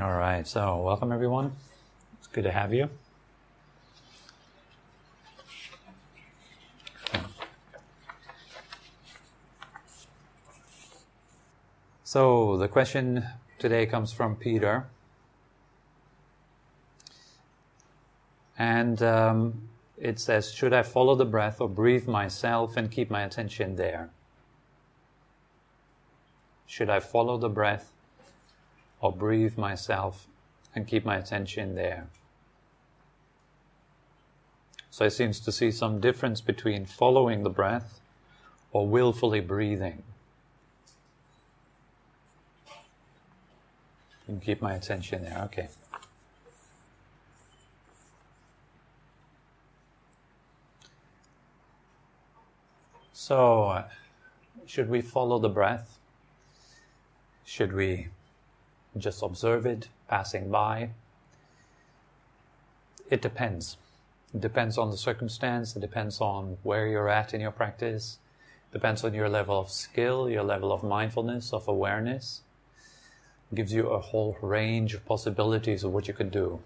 All right, so welcome everyone. It's good to have you. So the question today comes from Peter. And it says, should I follow the breath or breathe myself and keep my attention there? Should I follow the breath or breathe myself and keep my attention there? So it seems to see some difference between following the breath or willfully breathing. And keep my attention there, okay. So, should we follow the breath? Should we just observe it, passing by? It depends. It depends on the circumstance, it depends on where you're at in your practice, it depends on your level of skill, your level of mindfulness, of awareness. It gives you a whole range of possibilities of what you can do.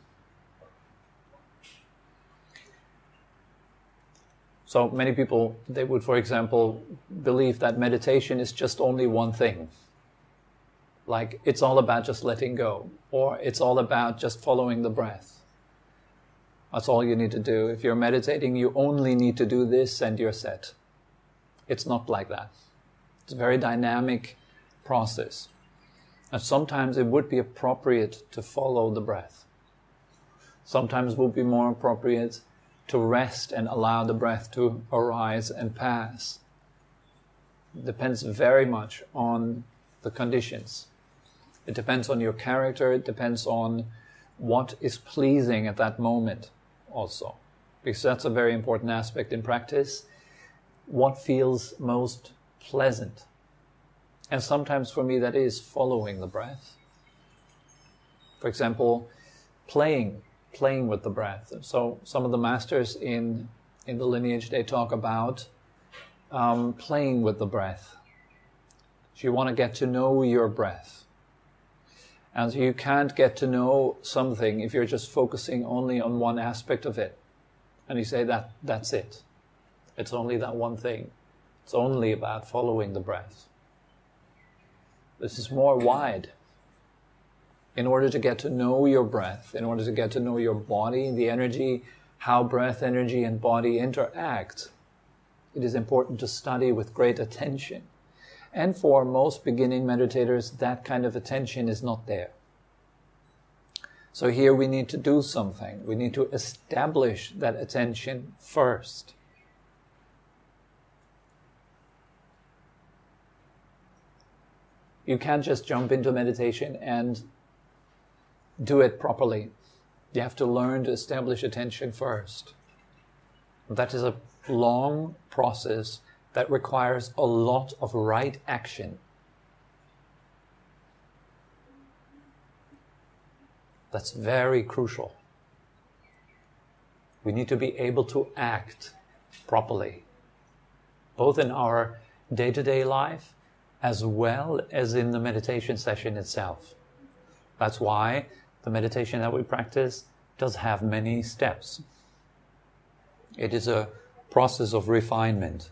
So many people, they would, for example, believe that meditation is just only one thing. Like, it's all about just letting go, or it's all about just following the breath. That's all you need to do. If you're meditating, you only need to do this and you're set. It's not like that. It's a very dynamic process. And sometimes it would be appropriate to follow the breath. Sometimes it would be more appropriate to rest and allow the breath to arise and pass. It depends very much on the conditions. It depends on your character, it depends on what is pleasing at that moment also. Because that's a very important aspect in practice. What feels most pleasant? And sometimes for me that is following the breath. For example, playing with the breath. So some of the masters in the lineage, they talk about playing with the breath. So you want to get to know your breath. And so you can't get to know something if you're just focusing only on one aspect of it. And you say that's it. It's only that one thing. It's only about following the breath. This is more wide. In order to get to know your breath, in order to get to know your body, the energy, how breath, energy, and body interact, it is important to study with great attention. And for most beginning meditators, that kind of attention is not there. So here we need to do something. We need to establish that attention first. You can't just jump into meditation and do it properly. You have to learn to establish attention first. That is a long process that requires a lot of right action. That's very crucial. We need to be able to act properly, both in our day-to-day life as well as in the meditation session itself. That's why the meditation that we practice does have many steps. It is a process of refinement.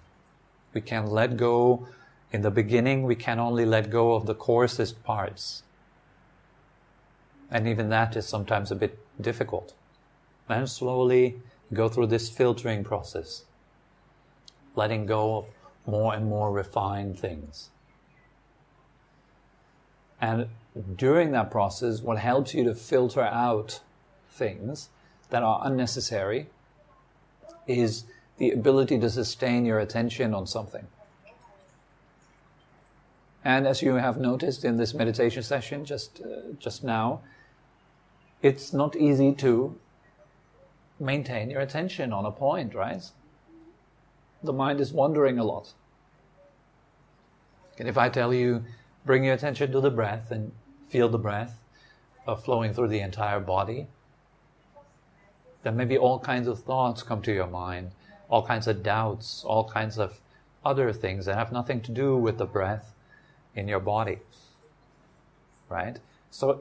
We can let go, in the beginning we can only let go of the coarsest parts. And even that is sometimes a bit difficult. And slowly go through this filtering process, letting go of more and more refined things. And during that process, what helps you to filter out things that are unnecessary is the ability to sustain your attention on something. And as you have noticed in this meditation session just now, it's not easy to maintain your attention on a point, right? The mind is wandering a lot. And if I tell you, bring your attention to the breath and feel the breath flowing through the entire body, then maybe all kinds of thoughts come to your mind, all kinds of doubts, all kinds of other things that have nothing to do with the breath in your body, right? So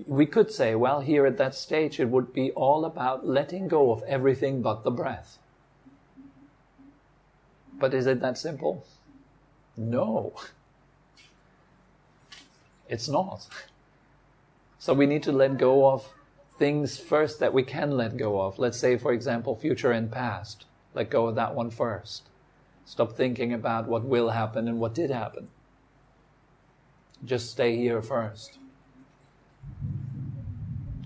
We could say, well, here at that stage it would be all about letting go of everything but the breath. But is it that simple? No. It's not. So we need to let go of things first that we can let go of. Let's say, for example, future and past. Let go of that one first. Stop thinking about what will happen and what did happen. Just stay here first.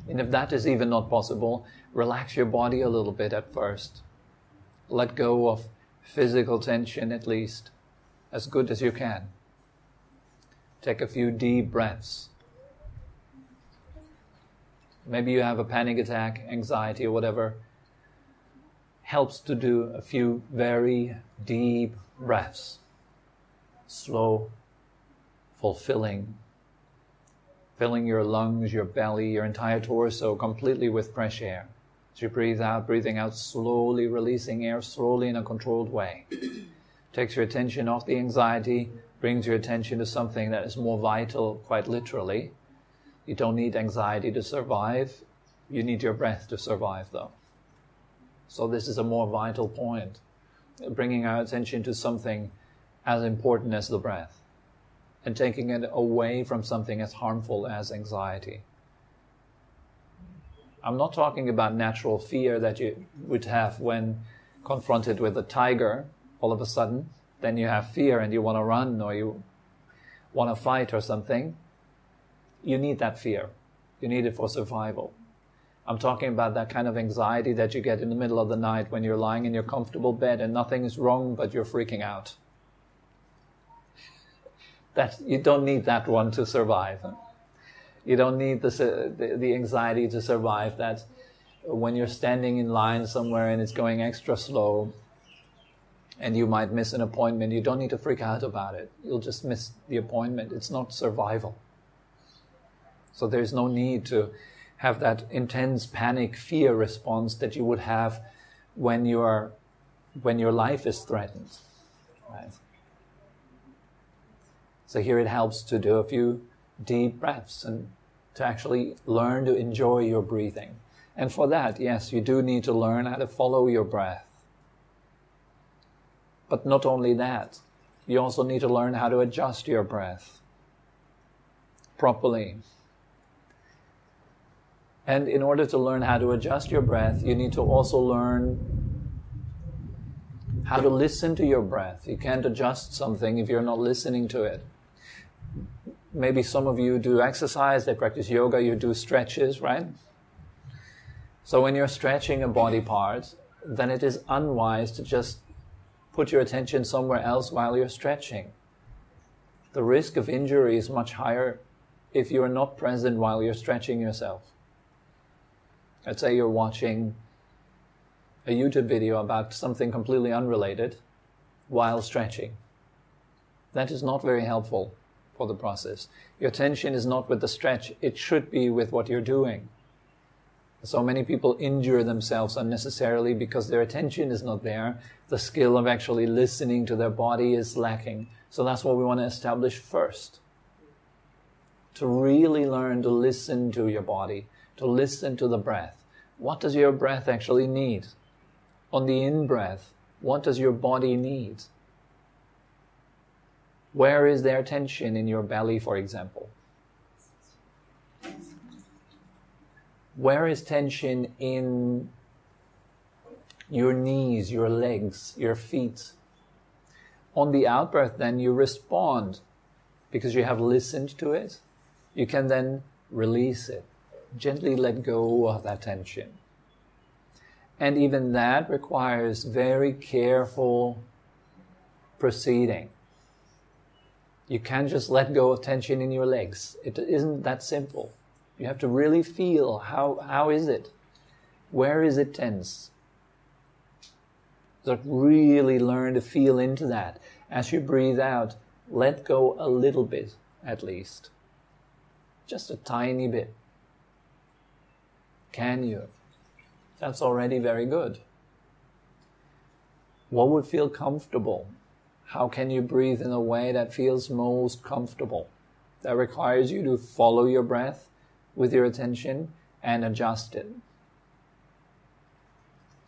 And if that is even not possible, relax your body a little bit at first. Let go of physical tension at least, as good as you can. Take a few deep breaths. Maybe you have a panic attack, anxiety or whatever. Helps to do a few very deep breaths. Slow, fulfilling. Filling your lungs, your belly, your entire torso completely with fresh air. As you breathe out, breathing out slowly, releasing air slowly in a controlled way. Takes your attention off the anxiety, brings your attention to something that is more vital, quite literally. You don't need anxiety to survive. You need your breath to survive, though. So this is a more vital point. Bringing our attention to something as important as the breath. And taking it away from something as harmful as anxiety. I'm not talking about natural fear that you would have when confronted with a tiger all of a sudden. Then you have fear and you want to run or you want to fight or something. You need that fear. You need it for survival. I'm talking about that kind of anxiety that you get in the middle of the night when you're lying in your comfortable bed and nothing is wrong but you're freaking out. You don't need that one to survive. You don't need the anxiety to survive that when you're standing in line somewhere and it's going extra slow and you might miss an appointment, you don't need to freak out about it. You'll just miss the appointment. It's not survival. So there's no need to have that intense panic fear response that you would have when your life is threatened. Right? So here it helps to do a few deep breaths and to actually learn to enjoy your breathing. And for that, yes, you do need to learn how to follow your breath. But not only that, you also need to learn how to adjust your breath properly. And in order to learn how to adjust your breath, you need to also learn how to listen to your breath. You can't adjust something if you're not listening to it. Maybe some of you do exercise, they practice yoga, you do stretches, right? So when you're stretching a body part, then it is unwise to just put your attention somewhere else while you're stretching. The risk of injury is much higher if you're not present while you're stretching yourself. Let's say you're watching a YouTube video about something completely unrelated while stretching. That is not very helpful for the process. Your attention is not with the stretch, it should be with what you're doing. So many people injure themselves unnecessarily because their attention is not there. The skill of actually listening to their body is lacking. So that's what we want to establish first. To really learn to listen to your body, to listen to the breath. What does your breath actually need? On the in-breath, what does your body need? Where is there tension in your belly, for example? Where is tension in your knees, your legs, your feet? On the out-breath, then, you respond because you have listened to it. You can then release it. Gently let go of that tension. And even that requires very careful proceeding. You can't just let go of tension in your legs. It isn't that simple. You have to really feel how is it? Where is it tense? So really learn to feel into that. As you breathe out, let go a little bit at least. Just a tiny bit. Can you? That's already very good. What would feel comfortable? How can you breathe in a way that feels most comfortable? That requires you to follow your breath, with your attention and adjust it.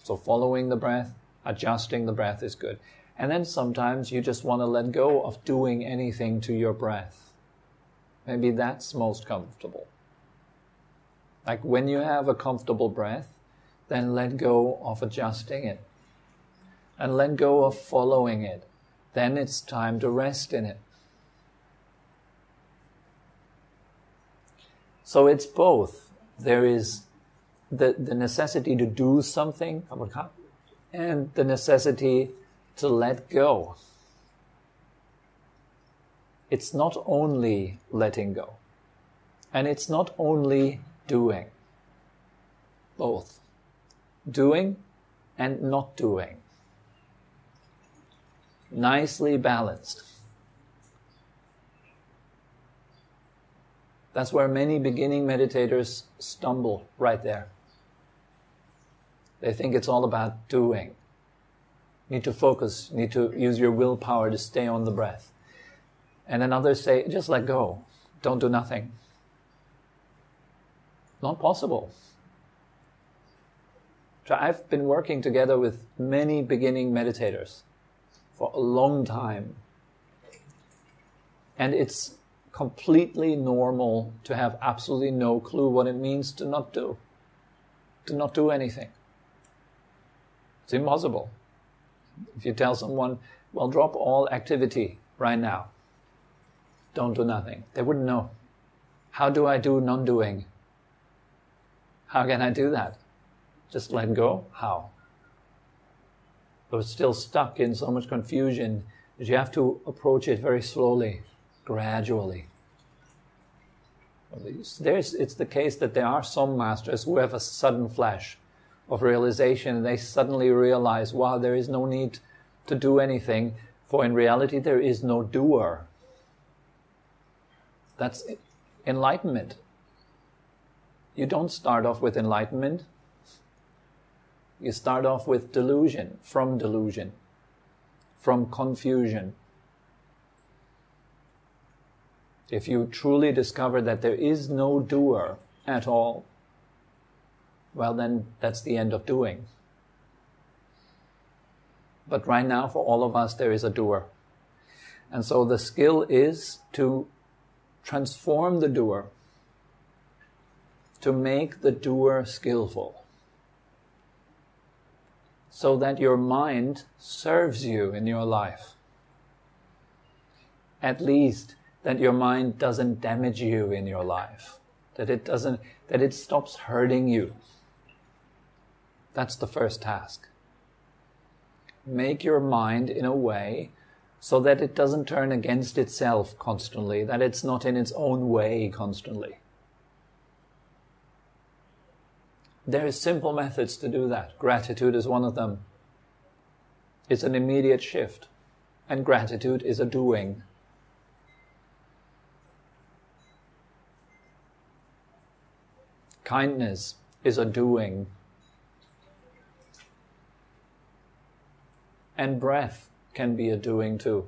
So following the breath, adjusting the breath is good. And then sometimes you just want to let go of doing anything to your breath. Maybe that's most comfortable. Like when you have a comfortable breath, then let go of adjusting it. And let go of following it. Then it's time to rest in it. So it's both. There is the necessity to do something, and the necessity to let go. It's not only letting go. And it's not only doing. Both. Doing and not doing. Nicely balanced. That's where many beginning meditators stumble, right there. They think it's all about doing. You need to focus, you need to use your willpower to stay on the breath. And then others say, just let go, don't do nothing. Not possible. So I've been working together with many beginning meditators for a long time. And it's completely normal to have absolutely no clue what it means to not do anything. It's impossible. If you tell someone, well, drop all activity right now, don't do nothing, they wouldn't know. How do I do non-doing? How can I do that? Just let go? How? But it's still stuck in so much confusion that you have to approach it very slowly, gradually. It's the case that there are some masters who have a sudden flash of realization, and they suddenly realize, wow, there is no need to do anything, for in reality there is no doer. That's enlightenment. You don't start off with enlightenment. You start off with delusion, from confusion. If you truly discover that there is no doer at all, well then that's the end of doing. But right now for all of us there is a doer. And so the skill is to transform the doer, to make the doer skillful, so that your mind serves you in your life. At least that your mind doesn't damage you in your life, that it stops hurting you. That's the first task. Make your mind in a way so that it doesn't turn against itself constantly, that it's not in its own way constantly. There are simple methods to do that. Gratitude is one of them. It's an immediate shift. And gratitude is a doing. Kindness is a doing. And breath can be a doing too.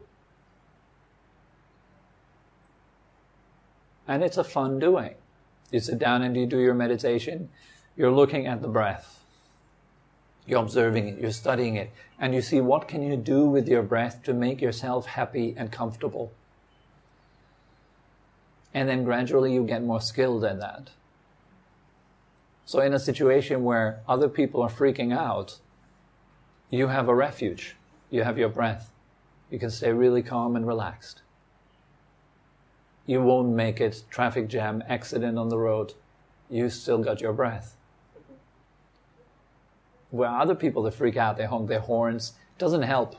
And it's a fun doing. You sit down and you do your meditation. You're looking at the breath. You're observing it, you're studying it, and you see what can you do with your breath to make yourself happy and comfortable. And then gradually you get more skilled in that. So in a situation where other people are freaking out, you have a refuge. You have your breath. You can stay really calm and relaxed. You won't make it, traffic jam, accident on the road. You still got your breath. Where other people that freak out, they honk their horns. It doesn't help.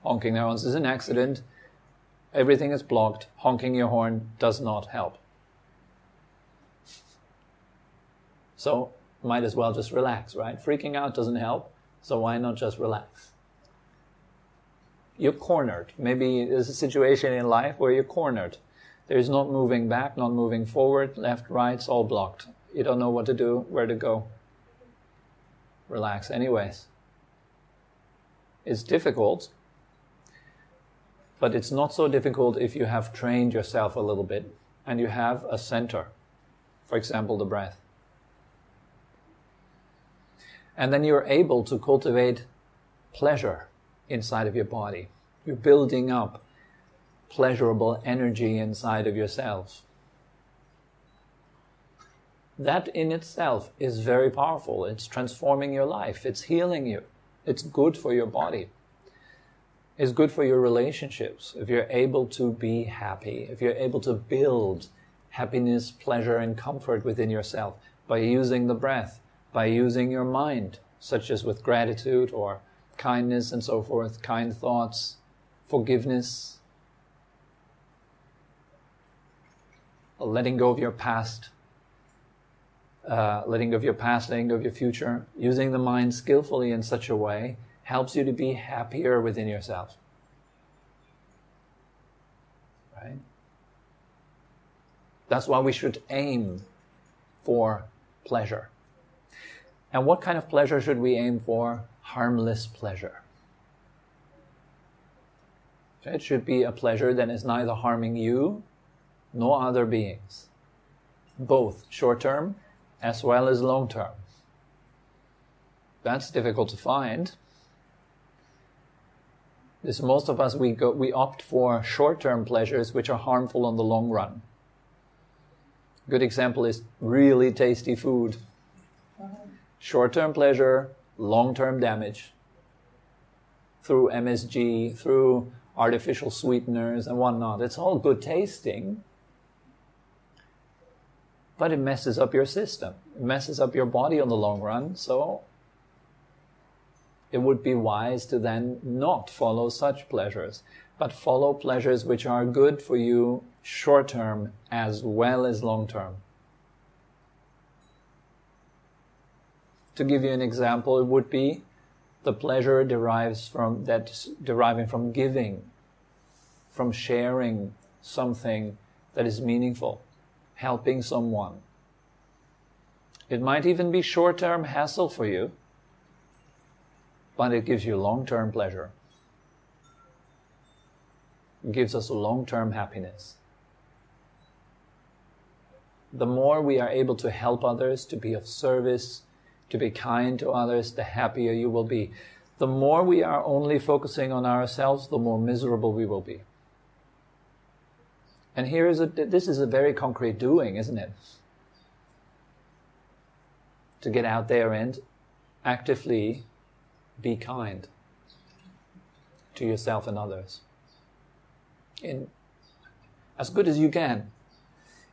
Honking their horns is an accident. Everything is blocked. Honking your horn does not help. So, might as well just relax, right? Freaking out doesn't help, so why not just relax? You're cornered. Maybe there's a situation in life where you're cornered. There's not moving back, not moving forward, left, right, it's all blocked. You don't know what to do, where to go. Relax anyways. It's difficult, but it's not so difficult if you have trained yourself a little bit and you have a center For example, the breath. And then you're able to cultivate pleasure inside of your body. You're building up pleasurable energy inside of yourself. That in itself is very powerful. It's transforming your life. It's healing you. It's good for your body. It's good for your relationships. If you're able to be happy, if you're able to build happiness, pleasure, and comfort within yourself by using the breath, by using your mind, such as with gratitude or kindness and so forth, kind thoughts, forgiveness, letting go of your past, letting go of your future, using the mind skillfully in such a way helps you to be happier within yourself. Right? That's why we should aim for pleasure. And what kind of pleasure should we aim for? Harmless pleasure. It should be a pleasure that is neither harming you nor other beings. Both short-term as well as long-term. That's difficult to find. Because most of us, we opt for short-term pleasures which are harmful on the long run. A good example is really tasty food. Short-term pleasure, long-term damage. Through MSG, through artificial sweeteners and whatnot. It's all good tasting, but it messes up your system. It messes up your body on the long run, so it would be wise to then not follow such pleasures, but follow pleasures which are good for you short-term as well as long-term. To give you an example, it would be the pleasure deriving from giving, from sharing something that is meaningful, helping someone. It might even be short-term hassle for you, but it gives you long-term pleasure. It gives us long-term happiness. The more we are able to help others, to be of service, to be kind to others, the happier you will be. The more we are only focusing on ourselves, the more miserable we will be. And this is a very concrete doing, isn't it? To get out there and actively be kind to yourself and others. As good as you can.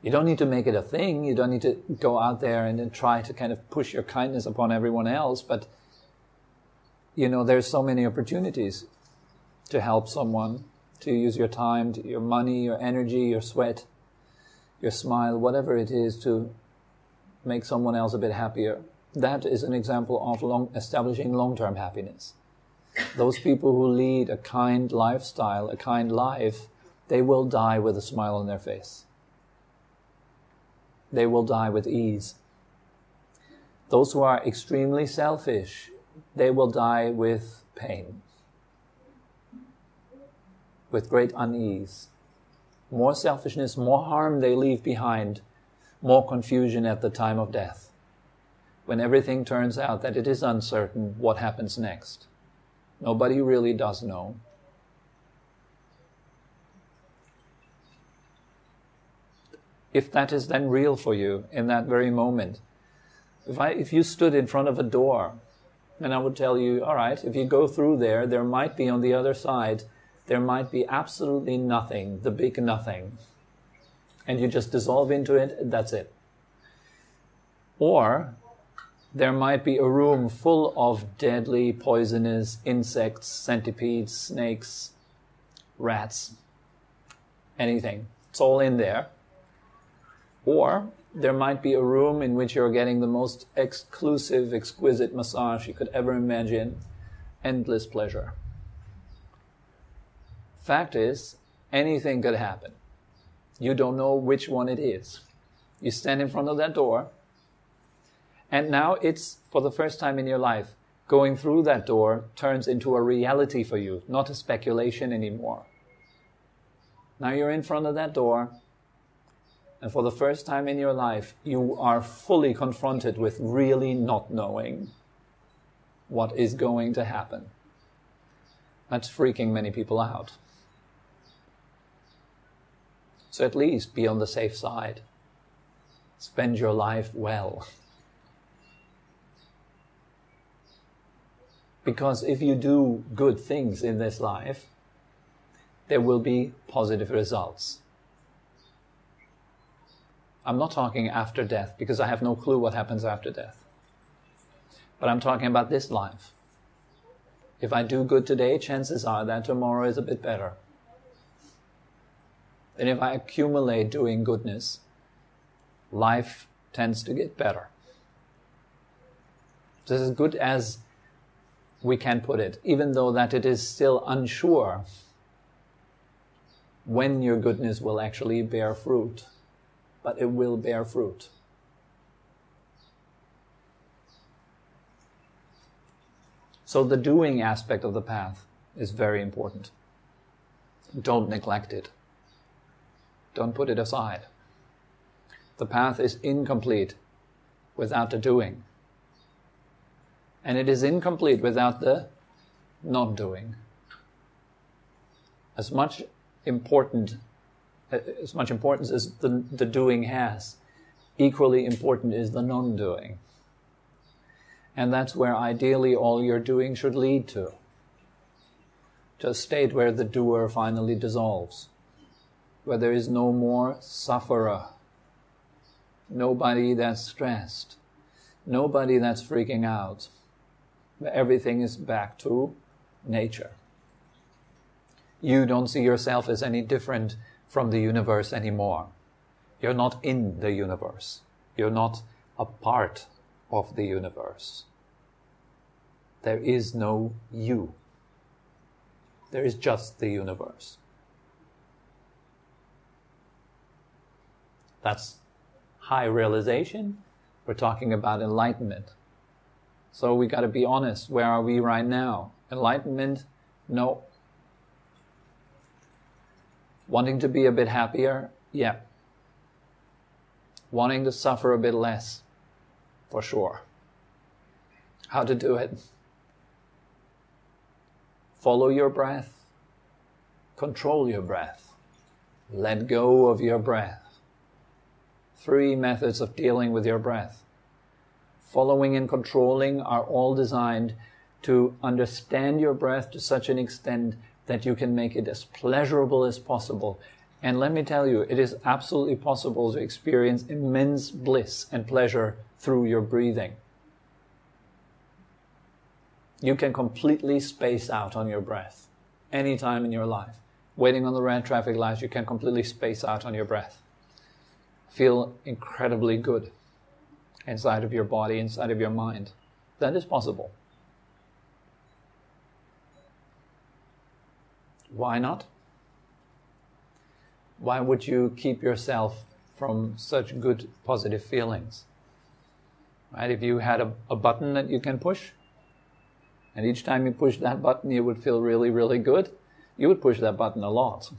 You don't need to make it a thing. You don't need to go out there and then try to kind of push your kindness upon everyone else. But, there's so many opportunities to help someone, to use your time, your money, your energy, your sweat, your smile, whatever it is to make someone else a bit happier. That is an example of establishing long-term happiness. Those people who lead a kind lifestyle, a kind life, they will die with a smile on their face. They will die with ease. Those who are extremely selfish, they will die with pain, with great unease. More selfishness, more harm they leave behind, more confusion at the time of death, when everything turns out that it is uncertain what happens next. Nobody really does know. If that is then real for you in that very moment, if you stood in front of a door and I would tell you, all right, if you go through there might be on the other side, there might be absolutely nothing, the big nothing. And you just dissolve into it, that's it. Or there might be a room full of deadly, poisonous insects, centipedes, snakes, rats, anything. It's all in there. Or there might be a room in which you're getting the most exclusive, exquisite massage you could ever imagine. Endless pleasure. Fact is, anything could happen. You don't know which one it is. You stand in front of that door, and now it's, for the first time in your life, going through that door turns into a reality for you, not a speculation anymore. Now you're in front of that door, And for the first time in your life, you are fully confronted with really not knowing what is going to happen. That's freaking many people out. So at least be on the safe side. Spend your life well. Because if you do good things in this life, there will be positive results. I'm not talking after death, because I have no clue what happens after death. But I'm talking about this life. If I do good today, chances are that tomorrow is a bit better. And if I accumulate doing goodness, life tends to get better. This is as good as we can put it, even though that it is still unsure when your goodness will actually bear fruit. But it will bear fruit. So the doing aspect of the path is very important. Don't neglect it. Don't put it aside. The path is incomplete without the doing. And it is incomplete without the not doing. As much importance as the doing has, equally important is the non-doing. And that's where ideally all your doing should lead to a state where the doer finally dissolves, where there is no more sufferer, nobody that's stressed, nobody that's freaking out, where everything is back to nature. You don't see yourself as any different from the universe anymore. You're not in the universe. You're not a part of the universe. There is no you. There is just the universe. That's high realization. We're talking about enlightenment. So we got to be honest. Where are we right now? Enlightenment? No. Wanting to be a bit happier? Yeah. Wanting to suffer a bit less? For sure. How to do it? Follow your breath. Control your breath. Let go of your breath. 3 methods of dealing with your breath. Following and controlling are all designed to understand your breath to such an extent that you can make it as pleasurable as possible. And let me tell you, it is absolutely possible to experience immense bliss and pleasure through your breathing. You can completely space out on your breath anytime in your life. Waiting on the red traffic lights, you can completely space out on your breath. Feel incredibly good inside of your body, inside of your mind. That is possible. Why not? Why would you keep yourself from such good, positive feelings? Right? If you had a button that you can push, and each time you push that button you would feel really, really good, you would push that button a lot.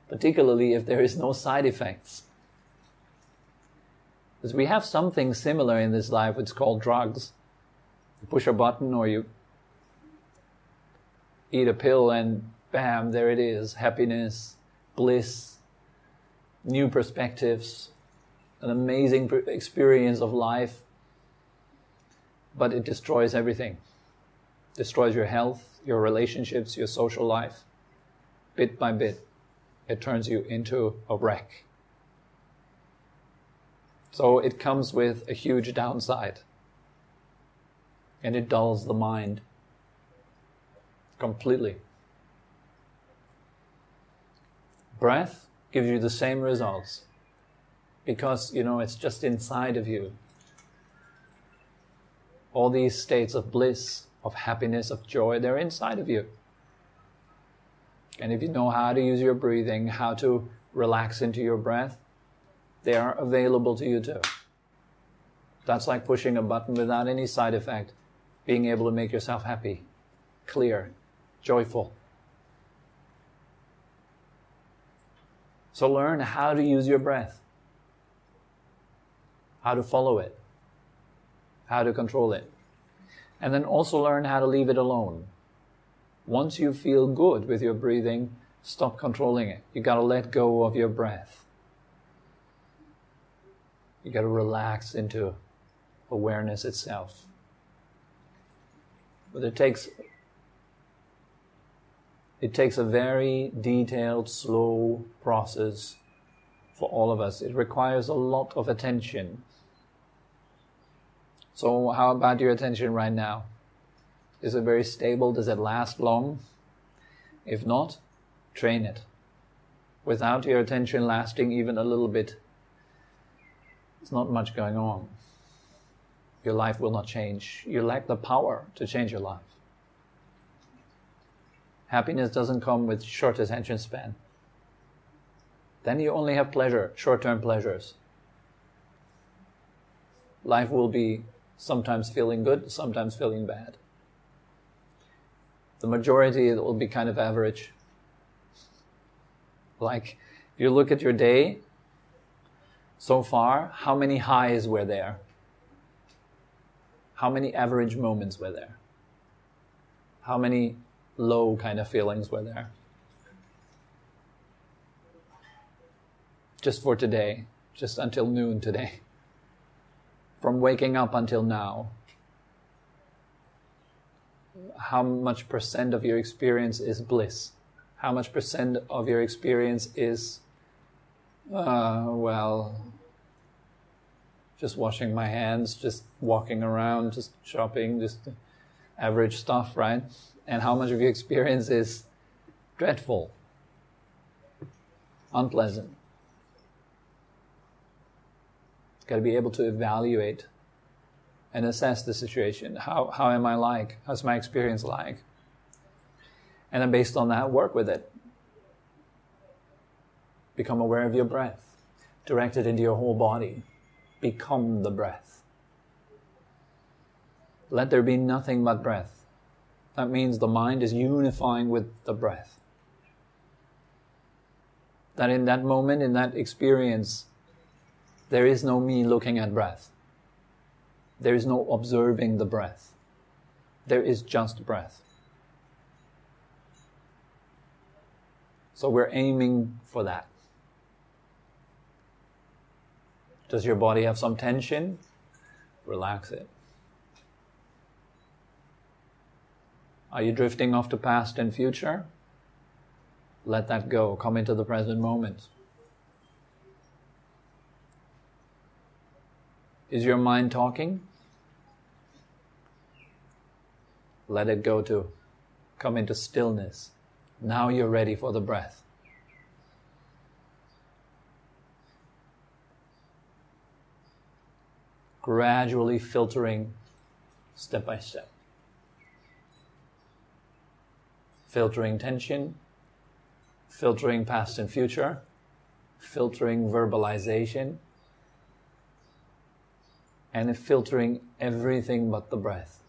Particularly if there is no side effects. Because we have something similar in this life, it's called drugs. You push a button or you eat a pill and bam, there it is. Happiness, bliss, new perspectives, an amazing experience of life. But it destroys everything. Destroys your health, your relationships, your social life. Bit by bit, it turns you into a wreck. So it comes with a huge downside. And it dulls the mind completely. Breath gives you the same results because, it's just inside of you. All these states of bliss, of happiness, of joy, they're inside of you. And if you know how to use your breathing, how to relax into your breath, they are available to you too. That's like pushing a button without any side effect, being able to make yourself happy, clear, joyful. So learn how to use your breath, how to follow it, how to control it. And then also learn how to leave it alone. Once you feel good with your breathing, stop controlling it. You got to let go of your breath. You got to relax into awareness itself. But it takes a very detailed, slow process for all of us. It requires a lot of attention. So how about your attention right now? Is it very stable? Does it last long? If not, train it. Without your attention lasting even a little bit, there's not much going on. Your life will not change. You lack the power to change your life. Happiness doesn't come with short attention span. Then you only have pleasure, short-term pleasures. Life will be sometimes feeling good, sometimes feeling bad. The majority, it will be kind of average. Like, if you look at your day, so far, how many highs were there? How many average moments were there? How many low kind of feelings were there? Just for today, just until noon today. From waking up until now. How much percent of your experience is bliss? How much percent of your experience is, just washing my hands, just walking around, just shopping, just average stuff, right? And how much of your experience is dreadful, unpleasant? Got to be able to evaluate and assess the situation. How am I like? How's my experience like? And then based on that, work with it. Become aware of your breath. Direct it into your whole body. Become the breath. Let there be nothing but breath. That means the mind is unifying with the breath. That in that moment, in that experience, there is no me looking at breath. There is no observing the breath. There is just breath. So we're aiming for that. Does your body have some tension? Relax it. Are you drifting off to past and future? Let that go. Come into the present moment. Is your mind talking? Let it go too. Come into stillness. Now you're ready for the breath. Gradually filtering step by step. Filtering tension, filtering past and future, filtering verbalization, and filtering everything but the breath.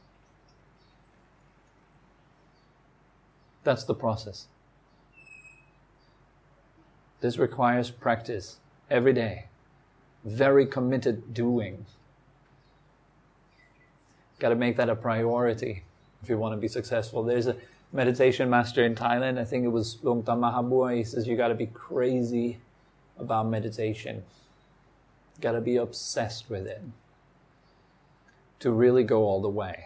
That's the process. This requires practice every day. Very committed doing. Got to make that a priority if you want to be successful. There's a meditation master in Thailand, I think it was Luang Tam Mahabua. He says you got to be crazy about meditation. Got to be obsessed with it to really go all the way.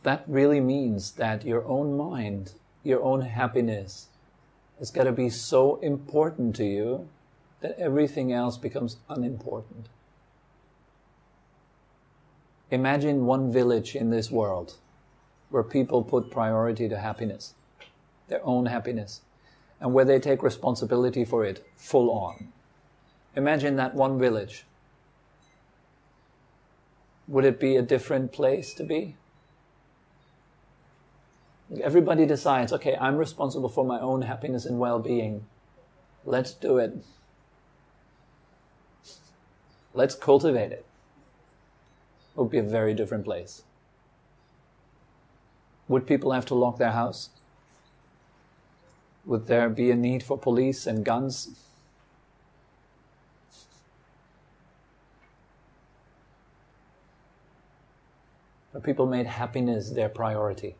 That really means that your own mind, your own happiness has got to be so important to you that everything else becomes unimportant. Imagine one village in this world where people put priority to happiness, their own happiness, and where they take responsibility for it full on. Imagine that one village. Would it be a different place to be? Everybody decides, okay, I'm responsible for my own happiness and well-being. Let's do it. Let's cultivate it. It would be a very different place. Would people have to lock their house? Would there be a need for police and guns? But people made happiness their priority.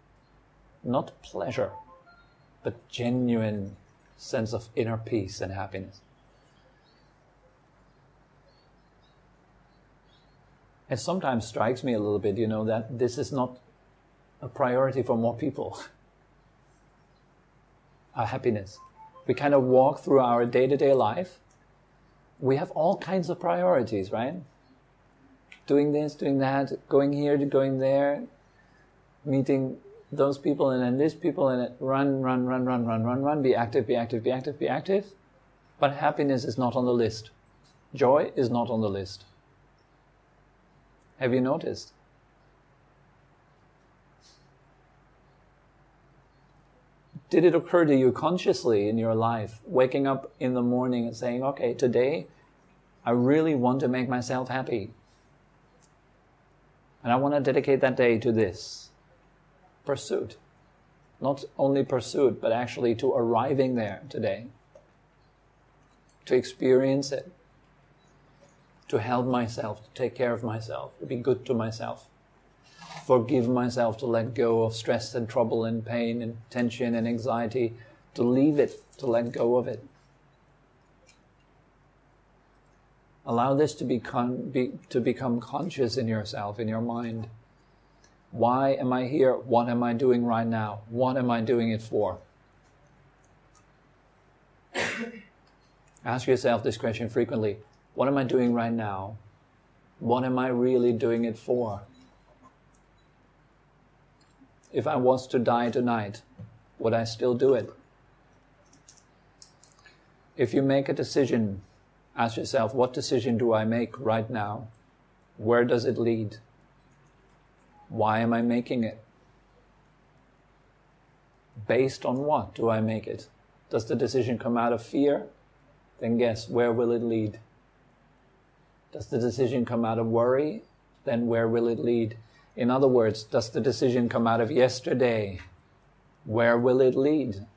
Not pleasure, but genuine sense of inner peace and happiness. It sometimes strikes me a little bit, that this is not a priority for more people. Our happiness. We kind of walk through our day-to-day life. We have all kinds of priorities, right? Doing this, doing that, going here, going there, meeting those people and then this people, and run, be active, be active, be active, be active. But happiness is not on the list. Joy is not on the list. Have you noticed? Did it occur to you consciously in your life, waking up in the morning and saying, okay, today I really want to make myself happy. And I want to dedicate that day to this pursuit. Not only pursuit, but actually to arriving there today. To experience it. To help myself, to take care of myself, to be good to myself. Forgive myself, to let go of stress and trouble and pain and tension and anxiety. To leave it, to let go of it. Allow this to become conscious in yourself, in your mind. Why am I here? What am I doing right now? What am I doing it for? Ask yourself this question frequently. What am I doing right now? What am I really doing it for? If I was to die tonight, would I still do it? If you make a decision, ask yourself, what decision do I make right now? Where does it lead? Why am I making it? Based on what do I make it? Does the decision come out of fear? Then guess, where will it lead? Does the decision come out of worry? Then where will it lead? In other words, does the decision come out of yesterday? Where will it lead?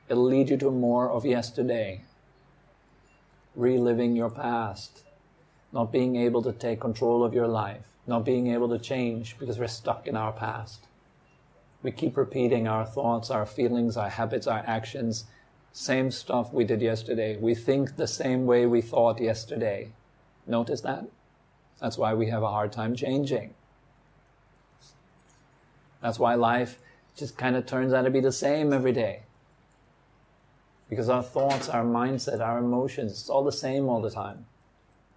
It'll lead you to more of yesterday. Reliving your past. Not being able to take control of your life. Not being able to change because we're stuck in our past. We keep repeating our thoughts, our feelings, our habits, our actions. Same stuff we did yesterday. We think the same way we thought yesterday. Notice that? That's why we have a hard time changing. That's why life just kind of turns out to be the same every day. Because our thoughts, our mindset, our emotions, it's all the same all the time.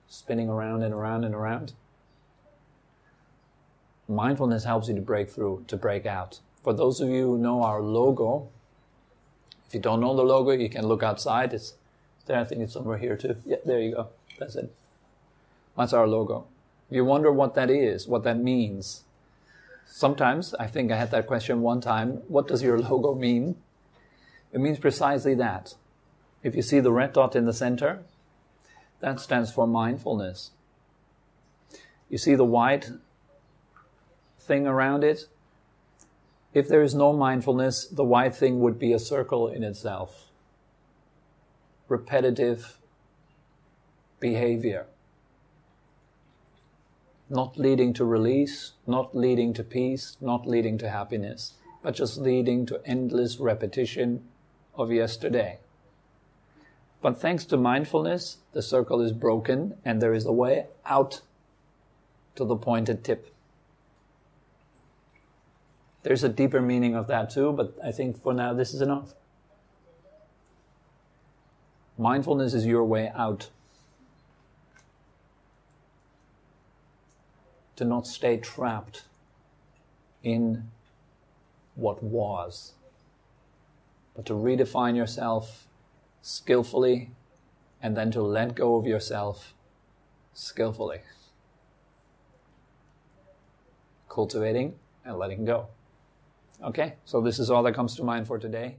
Spinning around and around and around. Mindfulness helps you to break through, to break out. For those of you who know our logo, if you don't know the logo, you can look outside. It's there, I think it's somewhere here too. Yeah, there you go. That's it. That's our logo. If you wonder what that is, what that means, sometimes, I think I had that question one time, what does your logo mean? It means precisely that. If you see the red dot in the center, that stands for mindfulness. You see the white thing around it? If there is no mindfulness, the white thing would be a circle in itself. Repetitive behavior. Not leading to release, not leading to peace, not leading to happiness, but just leading to endless repetition of yesterday. But thanks to mindfulness, the circle is broken and there is a way out to the pointed tip. There's a deeper meaning of that too, but I think for now this is enough. Mindfulness is your way out. To not stay trapped in what was, but to redefine yourself skillfully and then to let go of yourself skillfully. Cultivating and letting go. Okay, so this is all that comes to mind for today.